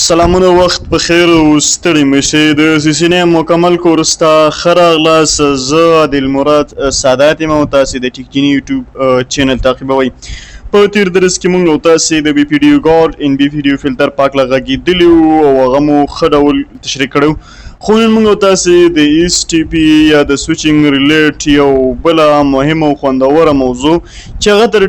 سلامونه وخت په خیر او ستړي مشه د CCNA مکمل کورس ته ښه راغلاست. زه عادل مراد سادات یم او تاسې د ټیکجیني یوټیوب چینل تعقیبوئ. په تیر درس کې موږ او تاسې د بي پي ډي یو ګارډ ان بي پي ډي یو فلټر پاک لغږېدلي وو او هغه مو ښه ډول تشریح کړی. خو نن موږ او تاسې د STP یا د سویچینګ ریلیټ یو بله مهمه او خوندوره موضوع چې هغه تر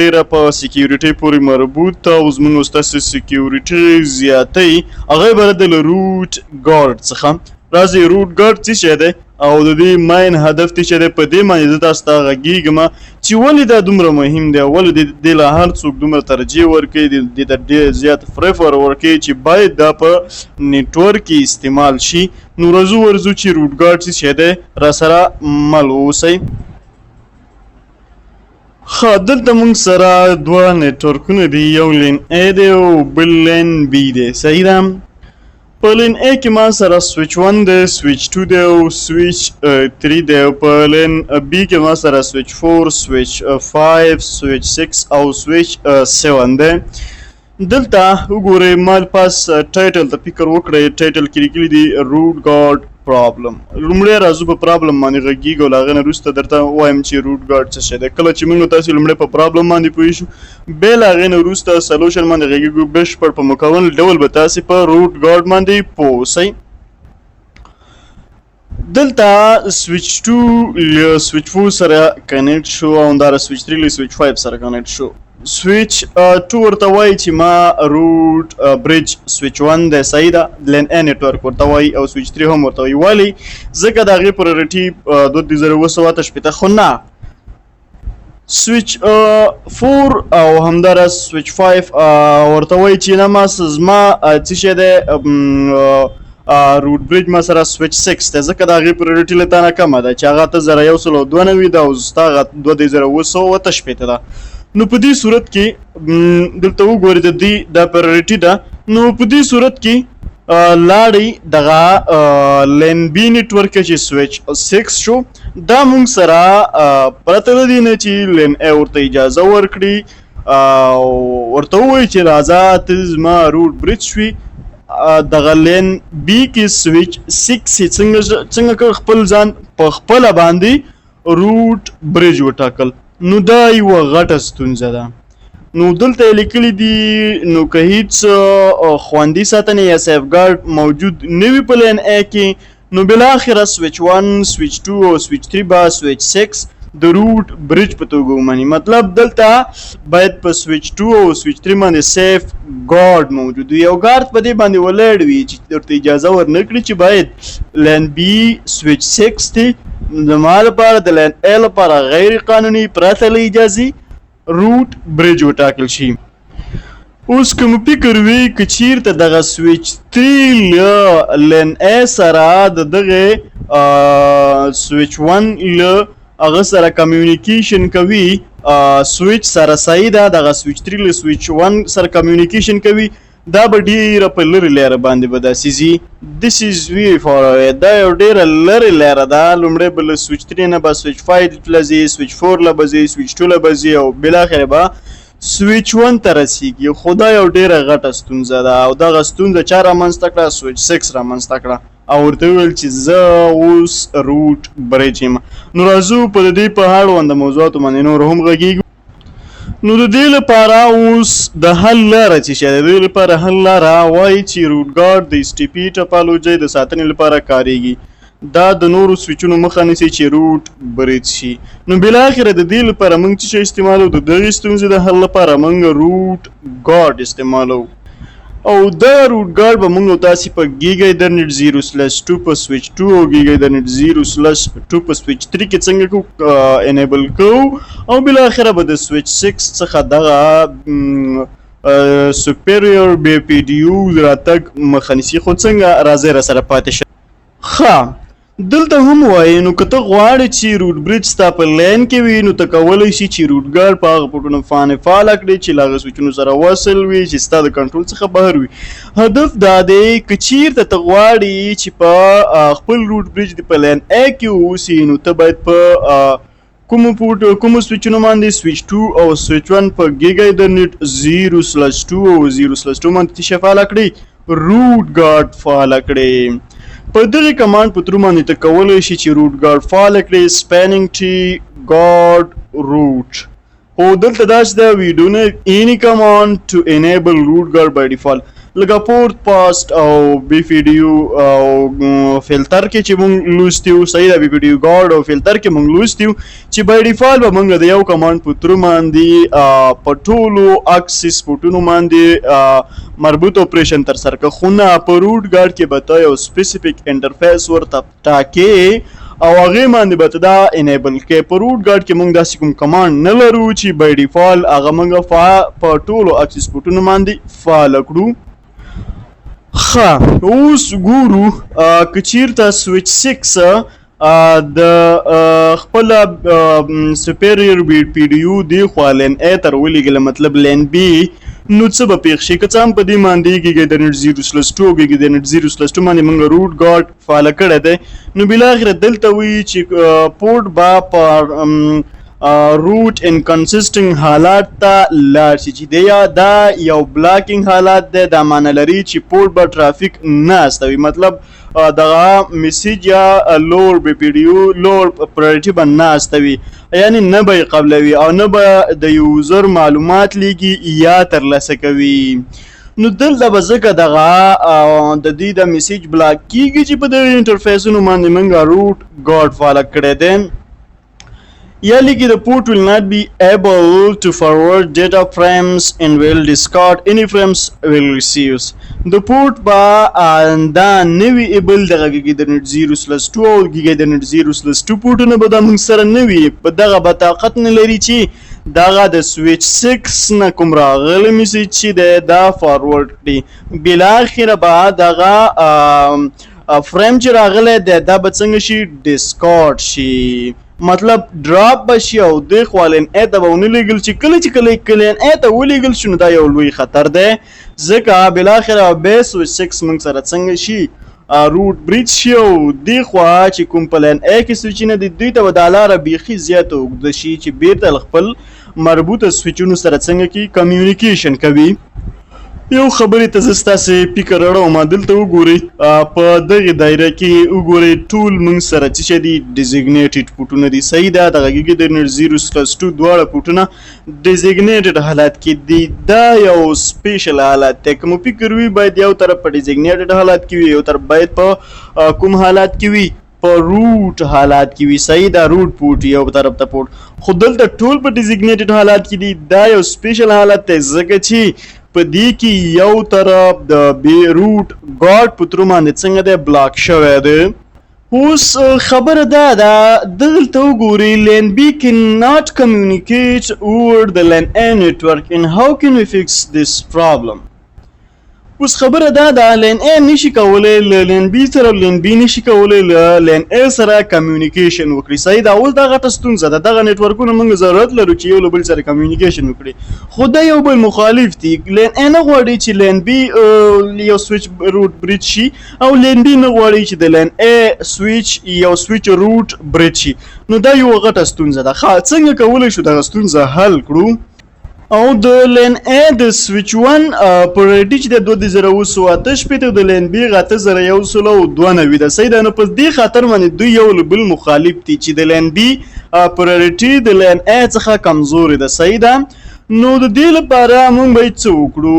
ډیره په سکیورټۍ پورې مربوط ده او زموږ او ستاسې سکیورټي زیاتۍ هغه عبارت دی له روټ ګارډ څخه. راځئ روټ ګارډ څه شی دی او د دې مین هدف څه شی دی، په دې باندې زه تاسو ته غږېږم چې ولې دا دومره مهم دی، ولې دې له هر څوک دومره ترجیح ورکوي، دې ته ډېر زیات پریفر ورکوي چې باید دا په نیټورک کې استعمال شي. نو ورځو چې روټ ګارډ څه شی دی راسره مل واوسئ. ښه، دلته موږ سره دوه نیټورکونه دي، یو لین A دی او بل لین B دی. صحیح ده؟ په لین A کې ما سره سویچ 1 دی، سویچ 2 دی او سویچ 3 دی. په لین B کې ما سره سویچ 4، سویچ 5، سویچ 6 او سویچ 7 دی. دلته وګورئ ما پاس ټایټل ته فکر وکړئ، ټایټل کې لیکلي دي روټ ګارډ پرابلم. لومړی راځو په پرابلم باندې غږېږو او له هغې نه وروسته درته وایم چې روټ ګارډ څه شی دی. کله چې موږ تاسې لومړی په پرابلم باندې پوه شو، بیا له هغې نه وروسته سلوشن باندې غږېږو، بشپړ په مکمل ډول به تاسې په روټ ګارډ باندې پوه اوسئ. دلته سویچ 2 له سویچ 4 سره کنیکټ شو او همداره سویچ 3 له سویچ 5 سره کنیکټ شو. سویچ 2 ورته وایي چې ما روټ بریج سویچ 1 دی، صحیح ده، لین A نیټورک ورته وایي او سویچ 3 هم ورته وایي. ولې؟ ځکه د هغې پرایورټي 2988 خو نه. سویچ 4 او همداره سویچ 5 ورته وایي چې نه ما زما څه شی دی روټ بریج ما سره سویچ 6 دی، ځکه د هغې پرایورټي له تا نه کمه ده چې هغه 8192 ده او ستا هغه 2988 ده. نو په دې صورت کې دلته وګورئ د دې دا پرایورټي ده. نو په دې صورت کې لاړئ دغه لین B نیټورک چې سویچ 6 شو، دا موږ سره پرته له دې نه چې لین A ورته اجازه ورکړي ورته ووایي چې راځه ته زما روټ بریج شوي، دغه لین B کې سویچ 6 څنګه خپل ځان په خپله باندې روټ بریج وټاکل. نو دا یوه غټه ستونزه ده. نو دلته یې لیکلي دي نو که هیڅ خوندي ساتنې یا سیف ګارډ موجود نه وي په لین A کې، نو بالاخره سویچ 1، سویچ 2 او سویچ 3 به سویچ 6 د روټ بریج په توګه ومني. مطلب دلته باید په سویچ 2 او سویچ 3 باندې سیف ګارډ موجود وي، یو ګارډ په دې باندې ولاړ وي چې ورته اجازه ورنکړي چې باید لین B سویچ 6 دی زما لپاره د لین A لپاره غیر قانوني پرته له اجازې روټ بریج وټاکل شي. اوس که مو فکر وي که چیرته دغه سویچ 3 له لین A سره د دغې سویچ 1 له هغه سره کمیونیکیشن کوي، سویچ سره صحیح ده، دغه سویچ 3 له سویچ 1 سره کمیونیکیشن کوي، دا به ډیره په لرې لاره باندې به داسې ځي. دس از وی فار اوی، دا یو ډیره لرې لاره ده. لومړی به له سویچ 3 نه به سویچ 5 له ځي، سویچ 4 له به ځي، سویچ 2 له به ځي او بالاخره به سویچ 1 ته رسیږي. خو دا یو ډیره غټه ستونزه ده او دغه ستونزه چا رامنځته کړه؟ سویچ 6 رامنځته کړه او ورته وویل چې زه اوس روټ بریج یم. نو راځو په دې په اړونده موضوعاتو باندې نور هم غږېږو. نو د دې لپاره اوس د حل لاره څه شی ده؟ د دې لپاره حل لاره وایي چې روټ ګارډ د STP ټپالوجۍ د ساتنې لپاره کاریږي. دا د نورو سویچونو مخه نیسي چې روټ بریج شي. نو بالاخره د دې لپاره موږ څه شی استعمالوو؟ د دغې ستونزې د حل لپاره موږ روټ ګارډ استعمالوو او دا روټ ګارډ به موږ تاسې په ګیګا ایترنیټ 0/2 په سویچ 2 او ګیګا ایترنیټ 0/2 په سویچ 3 کې څنګه انیبل کوو او بالاخره به د سویچ 6 څخه دغه سوپیریور بي پي ډي یو راتګ مخه نیسي. خو څنګه راځئ راسره پاتې شئ. ښه، دلته هم وایي نو که ته غواړې چې روټ بریج ستا په لین کې وي نو ته کولی شي چې روټ ګارډ په هغه پټونو فعاله کړې چې له هغه سویچونو سره وصل وي چې ستا د کنټرول څخه بهر وي. هدف دا دی که چیرته ته غواړې چې په خپل روټ بریج د په لین A کې واوسي نو ته باید په کومو سویچونو باندې سویچ 2 او سویچ 1 په ګیګا ایترنیټ 0/2 او 0/2 باندې شفاله کړئ روټ ګارډ فعال کړي. په دغه کمانډ په تر باندې ته کولای شي چې روټ ګارډ فعال کړي سپیننګ ټي ګارډ روټ. او دلته داسې ده we do not any command to enable root guard by default. لکه پورت پاست او بی پی ډي یو او فلټر کې چې مونږ لوستیو صحیح ده بی پی ډي یو ګارډ او فلټر کې مونږ لوستیو چې بای ډیفالت به مونږ د یو کمانډ په تر باندې په ټولو اکسس پورټونو باندې مربوط اپریشن تر سره کړو خو نه په روټ ګارډ کې به ته یو سپیسیفیک انټرفیس ورته ټاکې او هغې باندې به ته دا انیبل کې. په روټ ګارډ کې مونږ داسې کوم کمانډ نه لرو چې بای ډیفالت هغه مونږ په ټولو اکسس پورټونو باندې فعال کړو. ښه اوس ګورو که چیرته سویچ 6 د خپل سپیریور بی پی ډي یو دی خوا لین ا تر ولېږله مطلب لین بی نو څه به پیښ شي که څه هم په دې باندې ګیګا د نټ 0/2 ګیګا د نټ 0/2 باندې موږ روټ ګارډ فعال کړی دی نو بالاخره دلته وایي چې پورټ به په روټ انکنسسټنګ حالات ته لاړ شي چې دی دا یو بلاکینګ حالات دی دا معنی لري چې پورټ به ټرافیک نه استوي مطلب دغه میسیج یا لوړ بی پی ډي یو لوړ پرایورټي به نه استوي یعنی نه به یې قبلوي او نه به د یوزر معلومات لیږي یا ترلاسه کوي. نو دلته به ځکه دغه د دې د میسیج بلاک کیږي چې په دغه انټرفیسونو باندې موږ روټ ګارډ فعال کړی دی یا لیکي the port will not be able to forward data frames and will discard any frames will receive. The port با دا نوی able دغه ګیګا د نټ 0/2 او ګیګا د نټ 0/2 پورټونه به دا موږ سره نوي په دغه به طاقت نه لري چې دغه د سویچ 6 نه کوم راغلی میسیج چې دی دا فارورډ کړي بالاخره به دغه فریم چې راغلی دی دا به څنګه شي ډسکارډ شي مطلب ډراپ بشي او د خپلن ا ته ونه لګل چې کله کلین ا ته ولګل شنو دا یو لوی خطر ده ځکه بالاخره به سویچ 6 موږ سره څنګه شي روټ بریج شي او دی خو چې کوم پلان ا کې سویچ نه دی دوی ته ودالاره بيخي زیات وګد شي چې بیرته خپل مربوطه سویچونو سره څنګه کی کمیونیکیشن کوي. یو خبرې ته ستاسو فکر اړه ما دلته وګورئ په دغه دایره کې وګورئ ټول موږ سره چې دي ډیزیګنیټډ پورټونه دي صحیح ده دغه کې د نټ 0/2 دواړه پورټونه ډیزیګنیټډ حالت کې دي دا یو سپیشل حالت دی کوم فکر وی باید یو طرف په ډیزیګنیټډ حالت کې وي یو طرف باید په کوم حالت کې وي په روټ حالات کې وي صحیح دا روټ پورټ یو طرف ته پورټ خو دلته ټول په ډیزیګنیټډ حالات کې دي دا یو سپیشل حالت دی ځکه چې په دې کې یو طرف د بی روټ ګارډ په تر باندې څنګه دی بلاک شوی دی. اوس خبره دا ده دلته وګورئ لین بی کین ناٹ کمیونیکیټ اوور د لین ا نیټورک ان هاو کین وی فکس دیس پرابلم. اوس خبره دا ده لین ا نشي کولای لین بی سره لین بی نشي کولای لین ا سره کمیونیکیشن وکړي صحیح دا اول دا غټه ستونزه ده دغه نیټورکونه موږ ضرورت لرو چې یو بل سره کمیونیکیشن وکړي خو دا یو بل مخالف دي لین ا نه غواړي چې لین بی یو سویچ روټ بریج شي او لین بی نه غواړي چې د لین ا سویچ یو سویچ روټ بریج شي نو دا یو غټه ستونزه ده څنګه کولای شو دغه ستونزه حل کړو او د لین ا د سویچ 1 پرایورټي چې د 2018 د لین بی غته 0192 د سید نه پس دی خاطر باندې دوی یو بل مخالف دي چې د لین بی پرایورټي د لین ا څخه کمزوري ده سید نو د دې لپاره موږ باید څه وکړو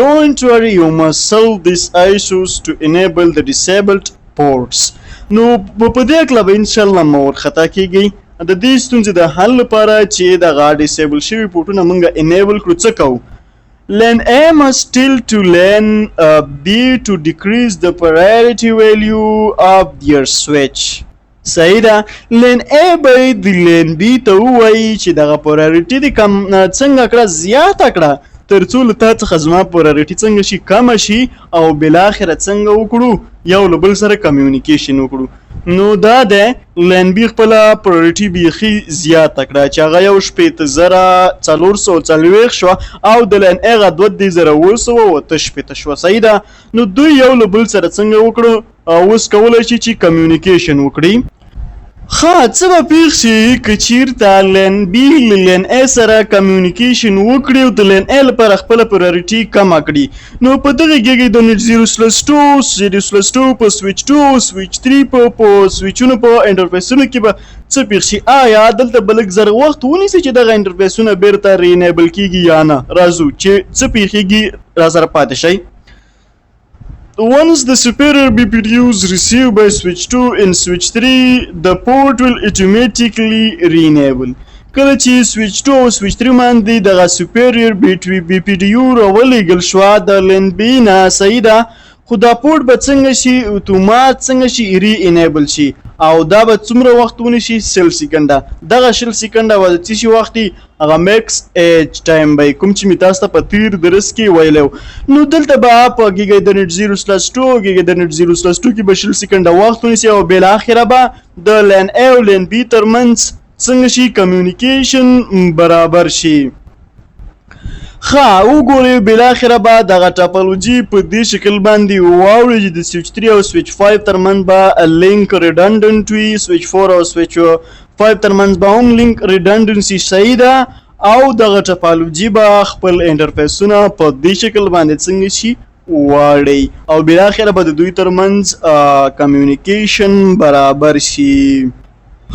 don't worry you must solve these issues to enable the disabled ports نو په دې کې به ان شاء الله مور خطا کیږي د دې ستونزې د حل لپاره چې د غا ډیسیبل شوي پورټونه موږ انیبل کړو څه کوو لین A must still to lane B to decrease the priority value of their switch صحیح ده لین A باید د لین B ته ووایي چې دغه پرایورټي د کم څنګه کړه زیاته کړه تر څو له تا څخه زما پرایورټي څنګه شي کمه شي او بالاخره څنګه وکړو یو له بل سره کمیونیکیشن وکړو نو دا ده لین بی خپل پرایورټي بیخي زیاته کړه چې هغه یو 440 شو او د لین هغه 2900 شو صحیح ده نو دوی یو له بل سره څنګه وکړو اوس کولای شي چې کمیونیکیشن وکړي څه به پیښ شي که چیرته لین بي له لین اے سره کمیونیکیشن وکړي او د لین اے لپاره خپله پرایورټي کمه کړي نو په دغه ګیګې د نیټ 0/2 0/2 په سویچ 2 سویچ 3 په سویچونو په انټرفیسونو کې به څه پیښ شي آیا دلته به لږ زر وخت ونیسي چې دغه انټرفیسونه بیرته رینیبل کیږي یا نه راځو چې څه پیښیږي راسره پاتې شئ. Once the superior BPDU is received by switch 2 in switch 3, the port will automatically re-enable. کله چې switch 2 او switch 3 باندې دغه superior BPDU راولېږل شوه د لین بي نه صحیح ده خو دا پورټ به څنګه شي اتومات څنګه شي ری انیبل شي او دا به څومره وخت ونیسي 100 سکنډه دغه 100 سکنډه به د څه شي وخت هغه میکس ایج ټایم به کوم چې مې تاسو ته په تیر درس کې ویلی نو دلته به په ګیګا د نیټ 0/2 ګیګا د نیټ 0/2 کې به 100 سکنډه وخت ونیسي او بالاخره به د لین اے او لین بي ترمنځ څنګه شي کمیونیکیشن برابر شي. وګورئ بالاخره به دغه ټاپولوژي په دې شکل باندې واوړي چې د سویچ 3 او سویچ 5 ترمنځ به لینک ریډنډنټ وي سویچ 4 او سویچ 5 ترمنځ به هم لینک ریډنډنسي صحیح ده او دغه ټاپولوژي به خپل انټرفیسونه په دې شکل باندې څنګه شي واړي او بالاخره به د دوی ترمنځ کمیونیکیشن برابر شي.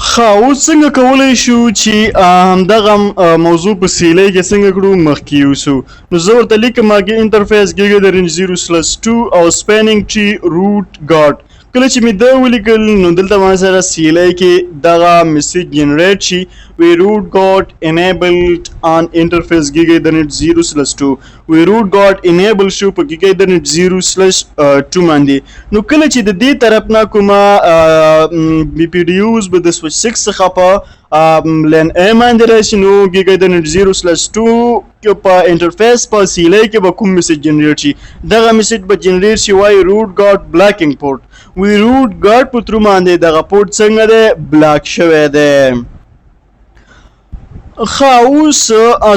اوس څنګه کولی شو چې دغه موضوع په سیلۍ کې څنګه کړو مخکې یوسو نو زه ورته لیکم انټرفیس ګیګا د رینج 0/2 او سپینینګ ټري روټ ګارډ کله چې مې دا ولیکل نو دلته ما سره سیلۍ کې دغه میسج جنریټ شي وی روټ ګارډ انیبلډ آن انټرفیس ګیګا د نیټ 0/2 وی روټ ګارډ انیبل شو په ګیګا د نیټ 0/2 باندې نو کله چې د دې طرف نه کومه بي پی ډي یوز به د سویچ 6 څخه په لین اے باندې راشي نو ګیګا د نیټ 0/2 کې په انټرفیس په سیلۍ کې به کوم میسج جنریټ شي دغه میسج به جنریټ شي وای روټ ګارډ بلاکینګ پورټ وی روټ ګارډ په تر باندې دغه پورټ څنګه ده بلاک شوی ده. اوس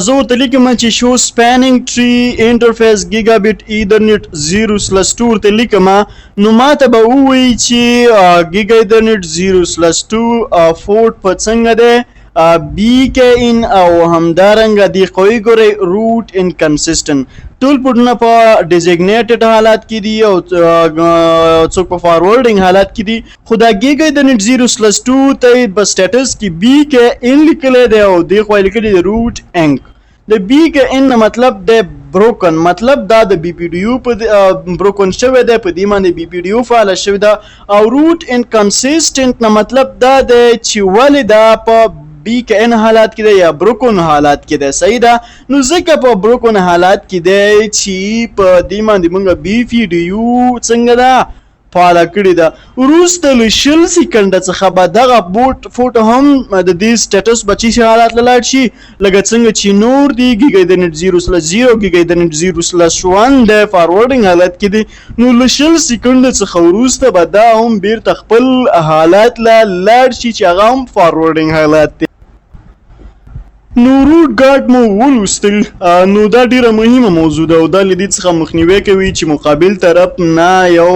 زه ورته لیکم چې شو سپینینګ ټري انټرفیس ګیګابټ ایترنیټ 0/2 ورته لیکم نو ماته به ووایي چې ګیګا ایترنیټ 0/2 پورټ په څنګه ده بی کې ان او همدارنګه دی قوي ګوري روټ انکنسیسټنت ټول پورټونه په ډیزیګنیټډ حالات کې دي او څوک په فارورډینګ حالات کې دي خو دا ګیګا د نیټ 0/2 ته په سټیټس کې بی کې ان لیکلی دی او دی خو لیکلی دی روټ انک د بی کې ان مطلب د بروکن مطلب دا د بی پی ډي یو په بروکن شوی دی په دې باندې بی پی ډي یو فعال شوی دا او روټ انکنسیسټنت نه مطلب دا دی چې ولې دا په بی کې ان حالات کې دی یا بروکن حالات کې دی صحیح ده نو ځکه په بروکن حالات کې دی چې په دې باندې موږ بی پی ډي یو څنګه ده فعاله کړې ده وروسته له 100 سکنډه څخه به دغه فوټ هم د دې سټیټس به چې حالات له لاړ شي لکه څنګه چې نور دی ګیګا د نیټ 0/0 ګیګا د نیټ 0/1 د فارورډینګ حالت کې دی نو له 100 سکنډه څخه وروسته به دا هم بیرته خپل حالات له لاړ شي چې هغه هم فارورډینګ حالات دی. نو روټ ګارډ مو ولوستل نو دا ډیره مهمه موضوع ده او دا له دې څخه مخنیوي کوي چې مقابل طرف نه یو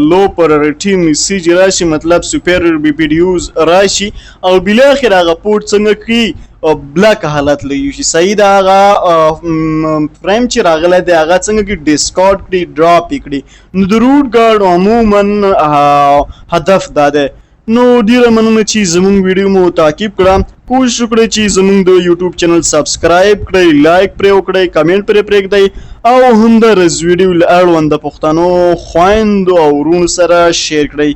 لو پرایورټي میسج راشي مطلب سپیریور بی پی ډي یوز راشي او بالاخره هغه پورټ څنګه کړي بلاک حالت لوي شي صحیح ده هغه فریم چې راغلی دی هغه څنګه کې ډیسکارډ کړي ډراپ کړي نو د روټ ګارډ عموما هدف دا ده. نو ډیره مننه چې زموږ ویډیو مو تعقیب کړه کوشش وکړئ چې زموږ د یوټیوب چینل سبسکرایب کړئ لایک پرې وکړئ کمنټ پرې پرېږدئ او همدارس ویډیو له اړوند د پښتنو خویندو او ورونو سره شیر کړئ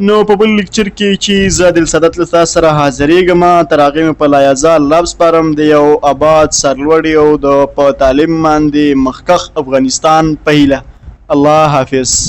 نو په بل لیکچر کې چې زه عادل سادت له تاسو سره حاضرېږم تر هغې مې په لایزه الله سپارم د یو اباد سرلوړي او د په تعلیم باندې مخکښ افغانستان په هیله الله حافظ.